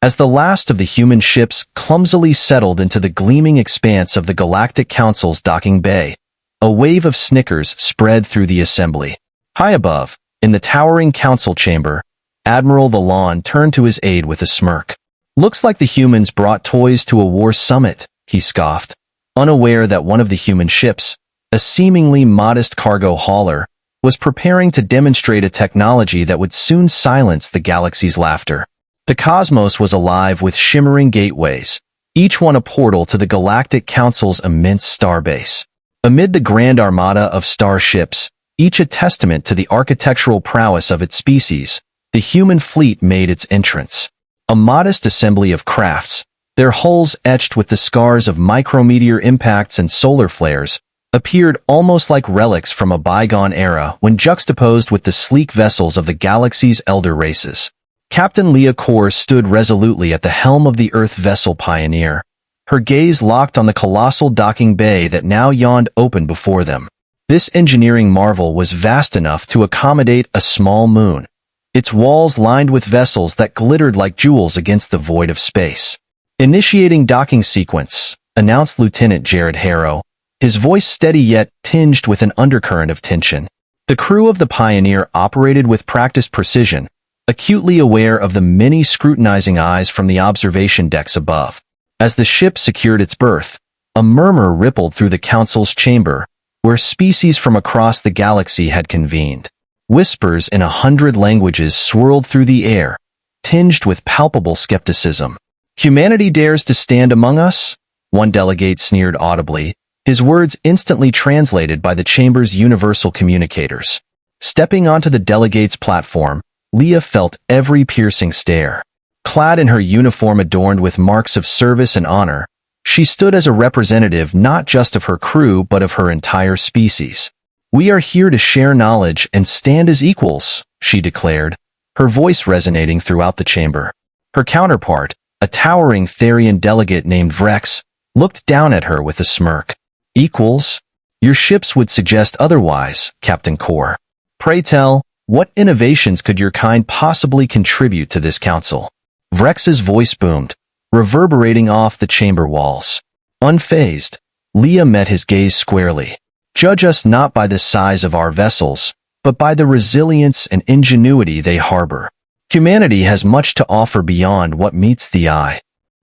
As the last of the human ships clumsily settled into the gleaming expanse of the Galactic Council's docking bay, a wave of snickers spread through the assembly. High above, in the towering council chamber, Admiral Valon turned to his aide with a smirk. "Looks like the humans brought toys to a war summit," he scoffed, unaware that one of the human ships, a seemingly modest cargo hauler, was preparing to demonstrate a technology that would soon silence the galaxy's laughter. The cosmos was alive with shimmering gateways, each one a portal to the Galactic Council's immense starbase. Amid the grand armada of starships, each a testament to the architectural prowess of its species, the human fleet made its entrance. A modest assembly of crafts, their hulls etched with the scars of micrometeor impacts and solar flares, appeared almost like relics from a bygone era when juxtaposed with the sleek vessels of the galaxy's elder races. Captain Leah Kor stood resolutely at the helm of the Earth vessel Pioneer, her gaze locked on the colossal docking bay that now yawned open before them. This engineering marvel was vast enough to accommodate a small moon, its walls lined with vessels that glittered like jewels against the void of space. "Initiating docking sequence," announced Lieutenant Jared Harrow, his voice steady yet tinged with an undercurrent of tension. The crew of the Pioneer operated with practiced precision, acutely aware of the many scrutinizing eyes from the observation decks above. As the ship secured its berth, a murmur rippled through the Council's chamber, where species from across the galaxy had convened. Whispers in 100 languages swirled through the air, tinged with palpable skepticism. "Humanity dares to stand among us?" one delegate sneered audibly, his words instantly translated by the chamber's universal communicators. Stepping onto the delegate's platform, Leah felt every piercing stare. Clad in her uniform adorned with marks of service and honor, she stood as a representative not just of her crew but of her entire species. "We are here to share knowledge and stand as equals," she declared, her voice resonating throughout the chamber. Her counterpart, a towering Therian delegate named Vrex, looked down at her with a smirk. "Equals? Your ships would suggest otherwise, Captain Kor. Pray tell, what innovations could your kind possibly contribute to this council?" Vrex's voice boomed, reverberating off the chamber walls. Unfazed, Leah met his gaze squarely. "Judge us not by the size of our vessels, but by the resilience and ingenuity they harbor. Humanity has much to offer beyond what meets the eye."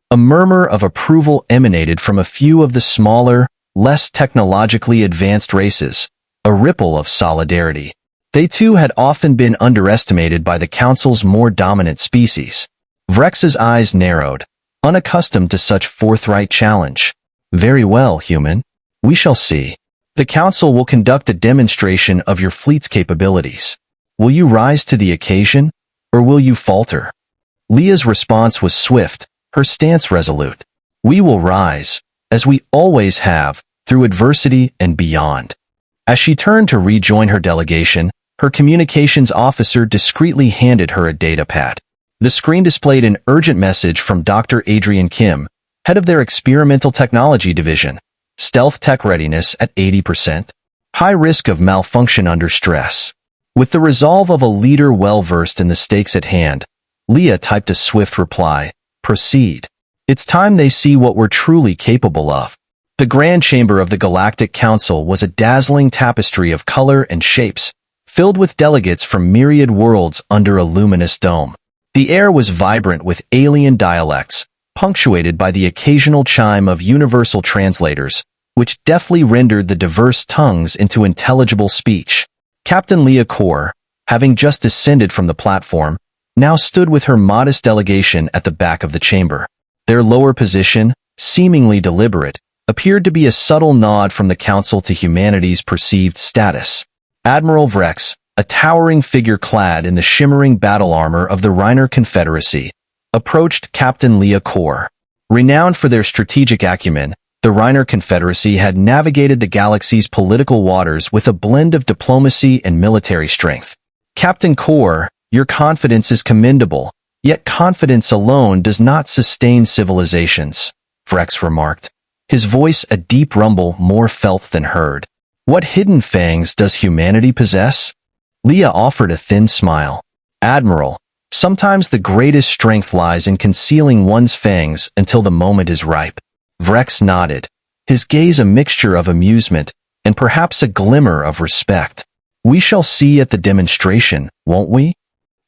A murmur of approval emanated from a few of the smaller, less technologically advanced races, a ripple of solidarity. They too had often been underestimated by the Council's more dominant species. Vrex's eyes narrowed, unaccustomed to such forthright challenge. "Very well, human. We shall see. The Council will conduct a demonstration of your fleet's capabilities. Will you rise to the occasion, or will you falter?" Leah's response was swift, her stance resolute. "We will rise, as we always have, through adversity and beyond." As she turned to rejoin her delegation, her communications officer discreetly handed her a datapad. The screen displayed an urgent message from Dr. Adrian Kim, head of their experimental technology division. "Stealth tech readiness at 80%. High risk of malfunction under stress." With the resolve of a leader well-versed in the stakes at hand, Leah typed a swift reply, "Proceed. It's time they see what we're truly capable of." The grand chamber of the Galactic Council was a dazzling tapestry of color and shapes, filled with delegates from myriad worlds under a luminous dome. The air was vibrant with alien dialects, punctuated by the occasional chime of universal translators, which deftly rendered the diverse tongues into intelligible speech. Captain Leah Kor, having just descended from the platform, now stood with her modest delegation at the back of the chamber. Their lower position, seemingly deliberate, appeared to be a subtle nod from the Council to humanity's perceived status. Admiral Vrex, a towering figure clad in the shimmering battle armor of the Reiner Confederacy, approached Captain Leah Kor. Renowned for their strategic acumen, the Reiner Confederacy had navigated the galaxy's political waters with a blend of diplomacy and military strength. "Captain Kor, your confidence is commendable, yet confidence alone does not sustain civilizations," Vrex remarked, his voice a deep rumble more felt than heard. "What hidden fangs does humanity possess?" Leah offered a thin smile. "Admiral, Sometimes the greatest strength lies in concealing one's fangs until the moment is ripe. Vrex nodded, his gaze a mixture of amusement and perhaps a glimmer of respect. We shall see at the demonstration, won't we?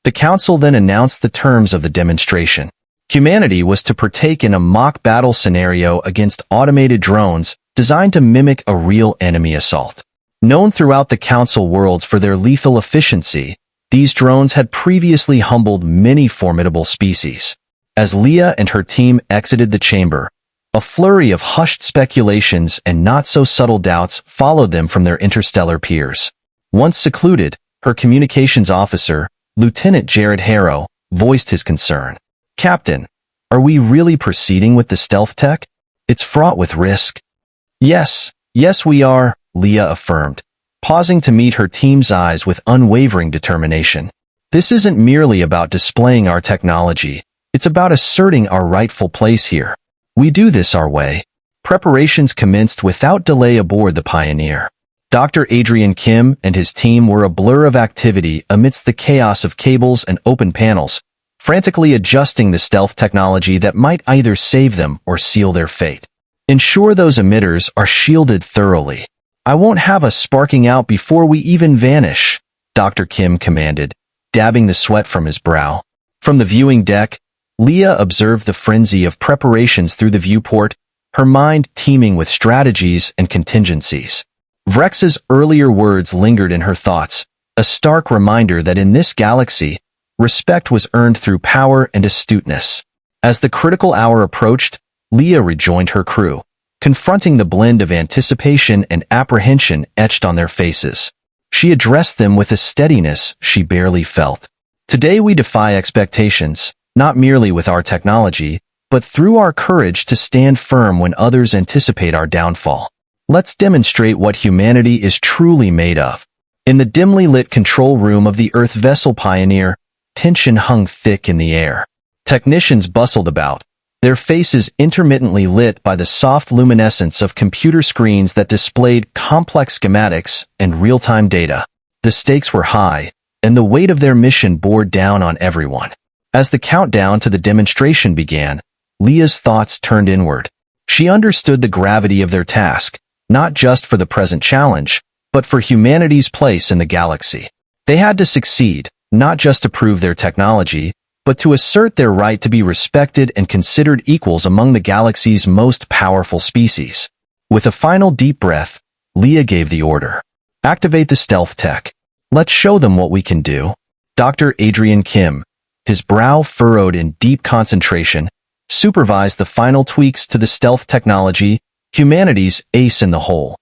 The council then announced the terms of the demonstration. Humanity was to partake in a mock battle scenario against automated drones designed to mimic a real enemy assault. Known throughout the council worlds for their lethal efficiency, these drones had previously humbled many formidable species. As Leah and her team exited the chamber, a flurry of hushed speculations and not-so-subtle doubts followed them from their interstellar peers. Once secluded, her communications officer, Lieutenant Jared Harrow, voiced his concern. "Captain, are we really proceeding with the stealth tech? It's fraught with risk." Yes, we are," Leah affirmed, pausing to meet her team's eyes with unwavering determination. "This isn't merely about displaying our technology, it's about asserting our rightful place here. We do this our way." Preparations commenced without delay aboard the Pioneer. Dr. Adrian Kim and his team were a blur of activity amidst the chaos of cables and open panels, frantically adjusting the stealth technology that might either save them or seal their fate. "Ensure those emitters are shielded thoroughly. I won't have us sparking out before we even vanish," Dr. Kim commanded, dabbing the sweat from his brow. From the viewing deck, Leah observed the frenzy of preparations through the viewport, her mind teeming with strategies and contingencies. Vrex's earlier words lingered in her thoughts, a stark reminder that in this galaxy, respect was earned through power and astuteness. As the critical hour approached, Leah rejoined her crew, confronting the blend of anticipation and apprehension etched on their faces. She addressed them with a steadiness she barely felt. "Today we defy expectations, not merely with our technology, but through our courage to stand firm when others anticipate our downfall. Let's demonstrate what humanity is truly made of." In the dimly lit control room of the Earth vessel Pioneer, tension hung thick in the air. Technicians bustled about, their faces intermittently lit by the soft luminescence of computer screens that displayed complex schematics and real-time data. The stakes were high, and the weight of their mission bore down on everyone. As the countdown to the demonstration began, Leah's thoughts turned inward. She understood the gravity of their task, not just for the present challenge, but for humanity's place in the galaxy. They had to succeed, not just to prove their technology, but to assert their right to be respected and considered equals among the galaxy's most powerful species. With a final deep breath, Leah gave the order. "Activate the stealth tech. Let's show them what we can do." Dr. Adrian Kim, his brow furrowed in deep concentration, supervised the final tweaks to the stealth technology, humanity's ace in the hole.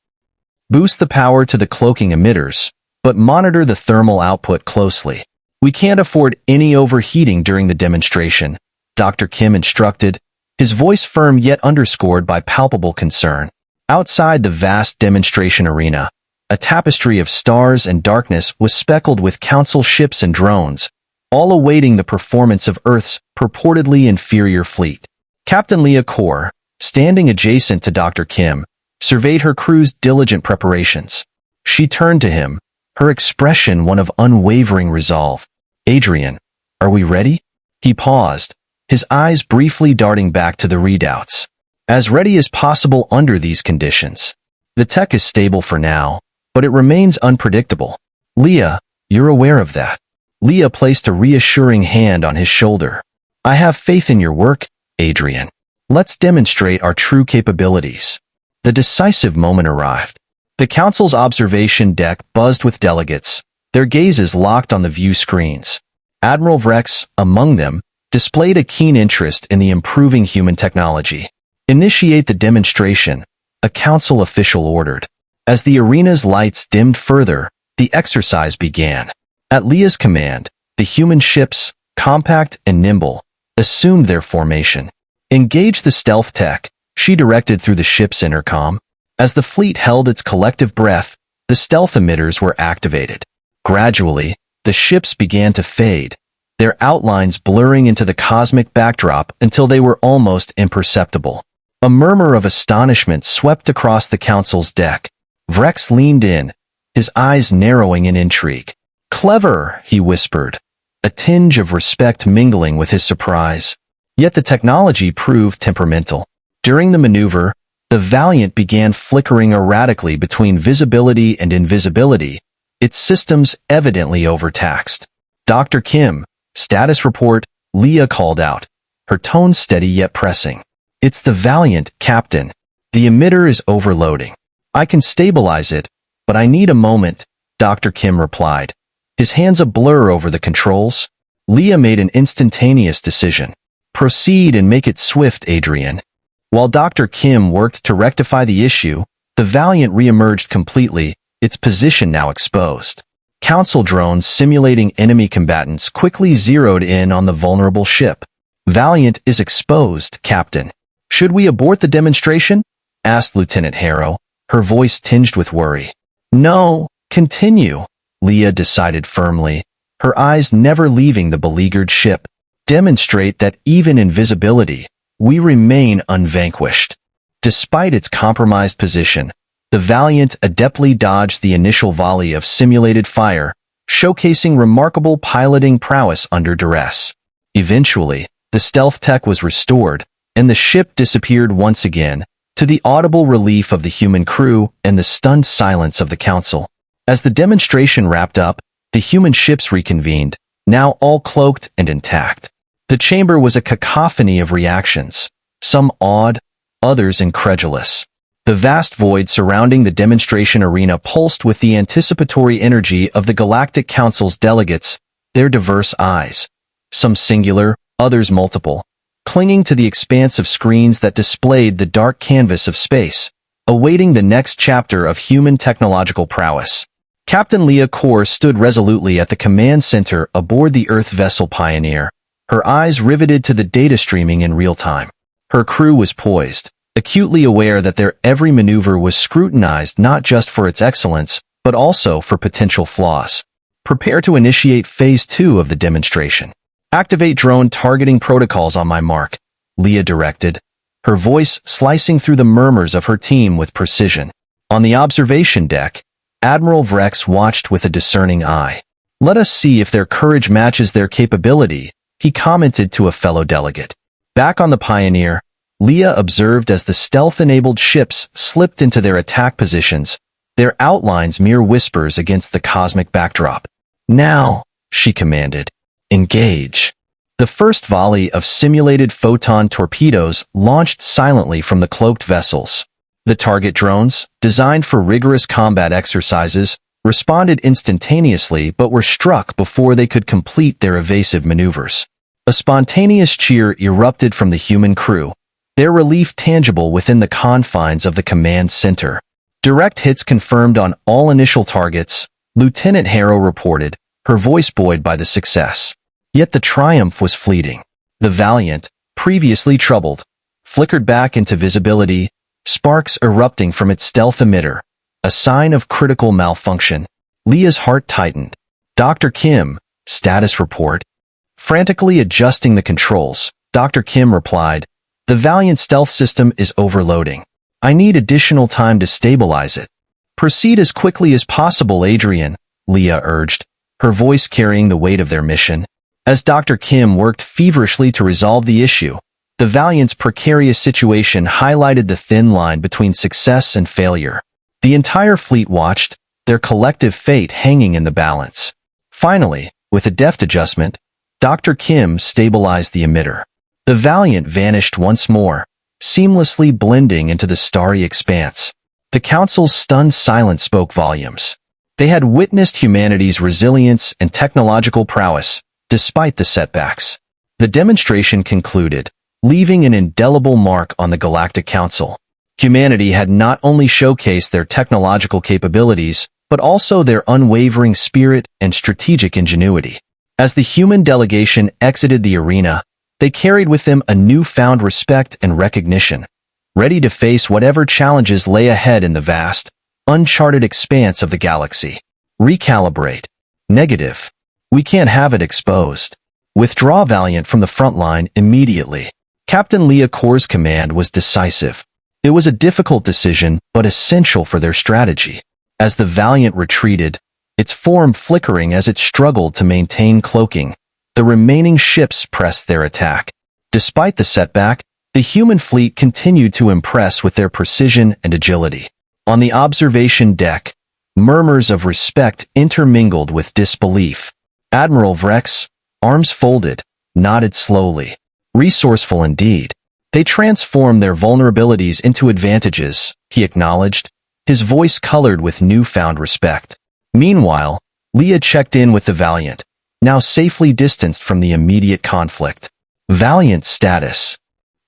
"Boost the power to the cloaking emitters, but monitor the thermal output closely. We can't afford any overheating during the demonstration," Dr. Kim instructed, his voice firm yet underscored by palpable concern. Outside the vast demonstration arena, a tapestry of stars and darkness was speckled with council ships and drones, all awaiting the performance of Earth's purportedly inferior fleet. Captain Leah Kaur, standing adjacent to Dr. Kim, surveyed her crew's diligent preparations. She turned to him, her expression one of unwavering resolve. "Adrian, are we ready?" He paused, his eyes briefly darting back to the readouts. "As ready as possible under these conditions. The tech is stable for now, but it remains unpredictable. Leah, you're aware of that." Leah placed a reassuring hand on his shoulder. "I have faith in your work, Adrian. Let's demonstrate our true capabilities." The decisive moment arrived. The council's observation deck buzzed with delegates, their gazes locked on the view screens. Admiral Vrex, among them, displayed a keen interest in the improving human technology. "Initiate the demonstration," a council official ordered. As the arena's lights dimmed further, the exercise began. At Leah's command, the human ships, compact and nimble, assumed their formation. "Engage the stealth tech," she directed through the ship's intercom. As the fleet held its collective breath, the stealth emitters were activated. Gradually, the ships began to fade, their outlines blurring into the cosmic backdrop until they were almost imperceptible. A murmur of astonishment swept across the council's deck. Vrex leaned in, his eyes narrowing in intrigue. "Clever," he whispered, a tinge of respect mingling with his surprise. Yet the technology proved temperamental. During the maneuver, the Valiant began flickering erratically between visibility and invisibility, its systems evidently overtaxed. "Dr. Kim, status report," Leah called out, her tone steady yet pressing. "It's the Valiant, Captain. The emitter is overloading. I can stabilize it, but I need a moment," Dr. Kim replied, his hands a blur over the controls. Leah made an instantaneous decision. "Proceed and make it swift, Adrian." While Dr. Kim worked to rectify the issue, the Valiant re-emerged completely, its position now exposed. Council drones simulating enemy combatants quickly zeroed in on the vulnerable ship. "Valiant is exposed, Captain. Should we abort the demonstration?" asked Lieutenant Harrow, her voice tinged with worry. "No, continue," Leah decided firmly, her eyes never leaving the beleaguered ship. "Demonstrate that even in visibility, we remain unvanquished." Despite its compromised position, the Valiant adeptly dodged the initial volley of simulated fire, showcasing remarkable piloting prowess under duress. Eventually, the stealth tech was restored, and the ship disappeared once again, to the audible relief of the human crew and the stunned silence of the council. As the demonstration wrapped up, the human ships reconvened, now all cloaked and intact. The chamber was a cacophony of reactions, some awed, others incredulous. The vast void surrounding the demonstration arena pulsed with the anticipatory energy of the Galactic Council's delegates, their diverse eyes, some singular, others multiple, clinging to the expanse of screens that displayed the dark canvas of space, awaiting the next chapter of human technological prowess. Captain Leah Kor stood resolutely at the command center aboard the Earth vessel Pioneer, her eyes riveted to the data streaming in real time. Her crew was poised, acutely aware that their every maneuver was scrutinized not just for its excellence, but also for potential flaws. "Prepare to initiate Phase 2 of the demonstration. Activate drone targeting protocols on my mark," Leah directed, her voice slicing through the murmurs of her team with precision. On the observation deck, Admiral Vrex watched with a discerning eye. "Let us see if their courage matches their capability," he commented to a fellow delegate. Back on the Pioneer, Leah observed as the stealth-enabled ships slipped into their attack positions, their outlines mere whispers against the cosmic backdrop. "Now," she commanded, "engage." The first volley of simulated photon torpedoes launched silently from the cloaked vessels. The target drones, designed for rigorous combat exercises, responded instantaneously but were struck before they could complete their evasive maneuvers. A spontaneous cheer erupted from the human crew, their relief tangible within the confines of the command center. Direct hits confirmed on all initial targets, Lieutenant Harrow reported, her voice buoyed by the success. Yet the triumph was fleeting. The Valiant, previously troubled, flickered back into visibility, sparks erupting from its stealth emitter, a sign of critical malfunction. Leah's heart tightened. "Dr. Kim, status report." Frantically adjusting the controls, Dr. Kim replied, "The Valiant stealth system is overloading. I need additional time to stabilize it." "Proceed as quickly as possible, Adrian," Leah urged, her voice carrying the weight of their mission. As Dr. Kim worked feverishly to resolve the issue, the Valiant's precarious situation highlighted the thin line between success and failure. The entire fleet watched, their collective fate hanging in the balance. Finally, with a deft adjustment, Dr. Kim stabilized the emitter. The Valiant vanished once more, seamlessly blending into the starry expanse. The Council's stunned silence spoke volumes. They had witnessed humanity's resilience and technological prowess, despite the setbacks. The demonstration concluded, leaving an indelible mark on the Galactic Council. Humanity had not only showcased their technological capabilities, but also their unwavering spirit and strategic ingenuity. As the human delegation exited the arena, they carried with them a newfound respect and recognition, ready to face whatever challenges lay ahead in the vast, uncharted expanse of the galaxy. Recalibrate. Negative. We can't have it exposed. Withdraw Valiant from the front line immediately. Captain Leah Kor's command was decisive. It was a difficult decision, but essential for their strategy. As the Valiant retreated, its form flickering as it struggled to maintain cloaking, the remaining ships pressed their attack. Despite the setback, the human fleet continued to impress with their precision and agility. On the observation deck, murmurs of respect intermingled with disbelief. Admiral Vrex, arms folded, nodded slowly. Resourceful indeed. They transformed their vulnerabilities into advantages, he acknowledged, his voice colored with newfound respect. Meanwhile, Leah checked in with the Valiant, now safely distanced from the immediate conflict. Valiant status.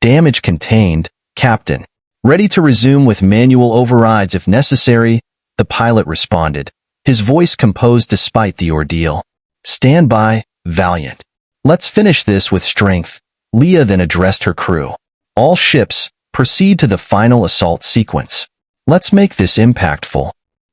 Damage contained, Captain. Ready to resume with manual overrides if necessary, the pilot responded, his voice composed despite the ordeal. Stand by, Valiant. Let's finish this with strength. Leah then addressed her crew. All ships, proceed to the final assault sequence. Let's make this impactful.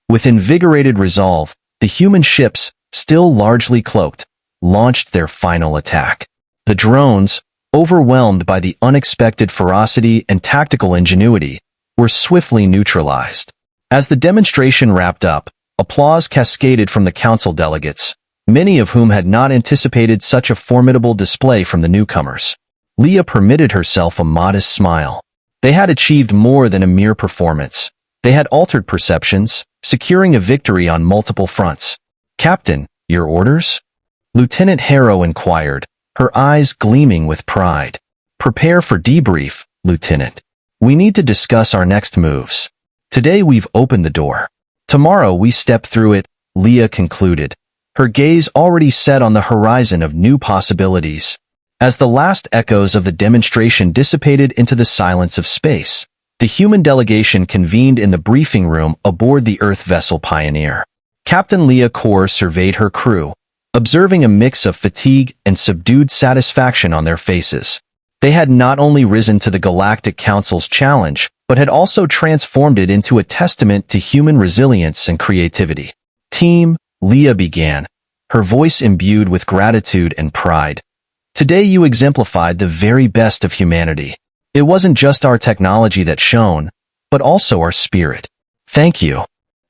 With invigorated resolve, the human ships, still largely cloaked, launched their final attack. The drones, overwhelmed by the unexpected ferocity and tactical ingenuity, were swiftly neutralized. As the demonstration wrapped up, applause cascaded from the council delegates, many of whom had not anticipated such a formidable display from the newcomers. Leah permitted herself a modest smile. They had achieved more than a mere performance. They had altered perceptions, securing a victory on multiple fronts. Captain, your orders? Lieutenant Harrow inquired, her eyes gleaming with pride. Prepare for debrief, Lieutenant. We need to discuss our next moves. Today we've opened the door. Tomorrow we step through it, Leah concluded, her gaze already set on the horizon of new possibilities. As the last echoes of the demonstration dissipated into the silence of space, the human delegation convened in the briefing room aboard the Earth vessel Pioneer. Captain Leah Core surveyed her crew, observing a mix of fatigue and subdued satisfaction on their faces. They had not only risen to the Galactic Council's challenge, but had also transformed it into a testament to human resilience and creativity. Team, Leah began, her voice imbued with gratitude and pride. Today you exemplified the very best of humanity. It wasn't just our technology that shone, but also our spirit. Thank you.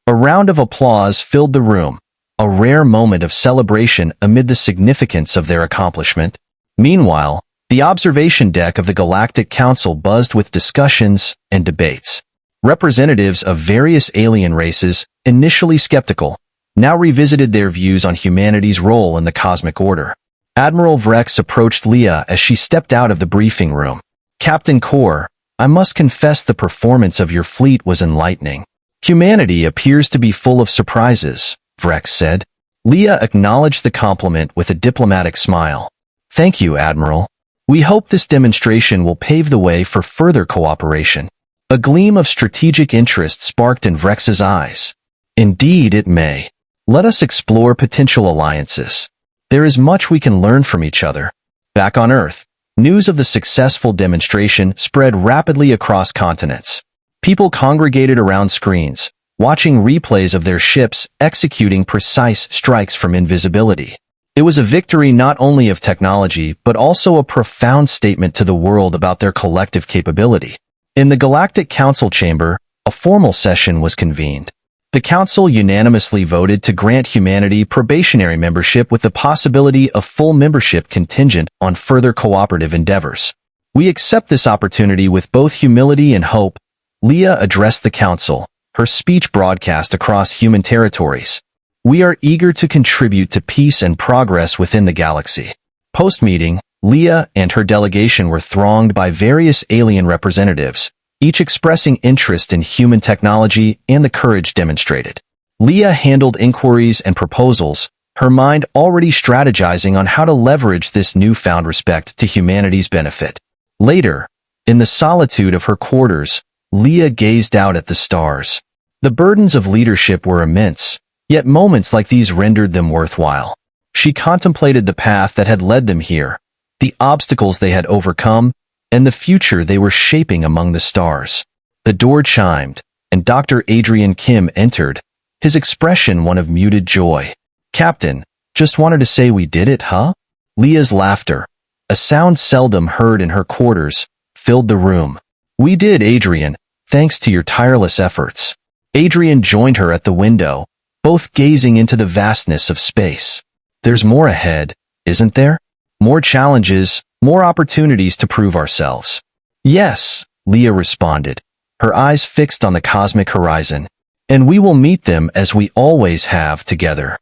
A round of applause filled the room, a rare moment of celebration amid the significance of their accomplishment. Meanwhile, the observation deck of the Galactic Council buzzed with discussions and debates. Representatives of various alien races, initially skeptical, now revisited their views on humanity's role in the cosmic order. Admiral Vrex approached Leah as she stepped out of the briefing room. Captain Core, I must confess the performance of your fleet was enlightening. Humanity appears to be full of surprises, Vrex said. Leah acknowledged the compliment with a diplomatic smile. Thank you, Admiral. We hope this demonstration will pave the way for further cooperation. A gleam of strategic interest sparked in Vrex's eyes. Indeed, it may. Let us explore potential alliances. There is much we can learn from each other. Back on Earth, news of the successful demonstration spread rapidly across continents. People congregated around screens, watching replays of their ships executing precise strikes from invisibility. It was a victory not only of technology, but also a profound statement to the world about their collective capability. In the Galactic Council chamber, a formal session was convened. The Council unanimously voted to grant humanity probationary membership with the possibility of full membership contingent on further cooperative endeavors. We accept this opportunity with both humility and hope, Leah addressed the Council, her speech broadcast across human territories. We are eager to contribute to peace and progress within the galaxy. Post-meeting, Leah and her delegation were thronged by various alien representatives, each expressing interest in human technology and the courage demonstrated. Leah handled inquiries and proposals, her mind already strategizing on how to leverage this newfound respect to humanity's benefit. Later, in the solitude of her quarters, Leah gazed out at the stars. The burdens of leadership were immense, yet moments like these rendered them worthwhile. She contemplated the path that had led them here, the obstacles they had overcome, and the future they were shaping among the stars. The door chimed, and Dr. Adrian Kim entered, his expression one of muted joy. Captain, just wanted to say we did it, huh? Leah's laughter, a sound seldom heard in her quarters, filled the room. We did, Adrian, thanks to your tireless efforts. Adrian joined her at the window, both gazing into the vastness of space. There's more ahead, isn't there? more challenges, more opportunities to prove ourselves. Yes, Leah responded, her eyes fixed on the cosmic horizon. And we will meet them as we always have together.